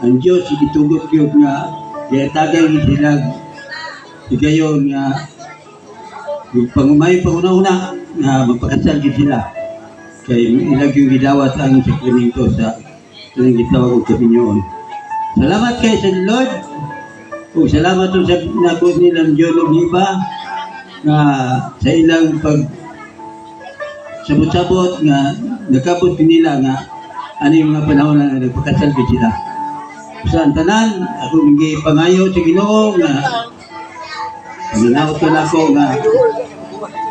ang Diyos itugot yun nga tagay sila igayon nga yung panguna-una nga magpakasal gid sila kay ilag yung gidawat ang sakramento sa kanang gitawag og kaminyoon. Salamat kay sa Lord. O salamat sa nabot nilang Diyos og iba nga sa ilang pag sabot-sabot nga nakabot nila nga ano yung mga panahon na nagpakasal gid sila. Sa tanan ako ngi pangayo sa Ginoo nga minaw ko na ko nga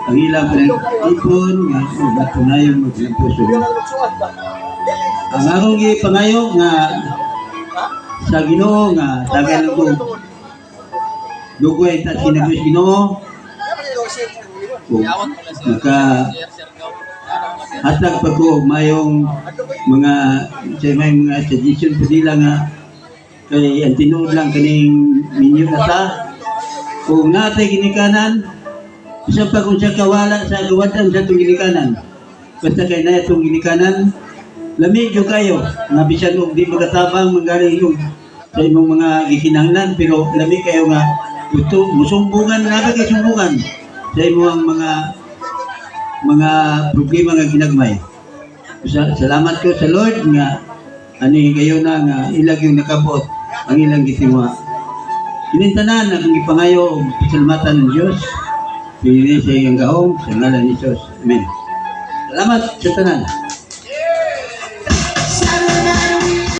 ang ilang ipon nga matunayan mo sa puso. Ang akong gipangayo nga sa Ginoo nga tagal ko dugay ta kinagos Ginoo maka hatag pa ko mayong mga may mga suggestion po nila nga kay ang tinuod lang kaning minyo na ta kung natay ginikanan isa pa kung siya kawala sa gawadan sa itong ginikanan basta kay na itong ginikanan lamig yung kayo nga bisan kung di magatabang manggaling yung sa imong mga gikinahanglan pero lamig kayo nga gusto musumbungan nga kay sumbungan sa imong mga problema nga ginagmay. Salamat ko sa Lord nga ani kayo na nga ilag yung nakabot ang ilang gitingwa. Kinintanan akong gipangayo og pasalamatan ng Dios. Pinili sa iyang gahom sa ngalan ni Jesus. Amen. Salamat sa tanan.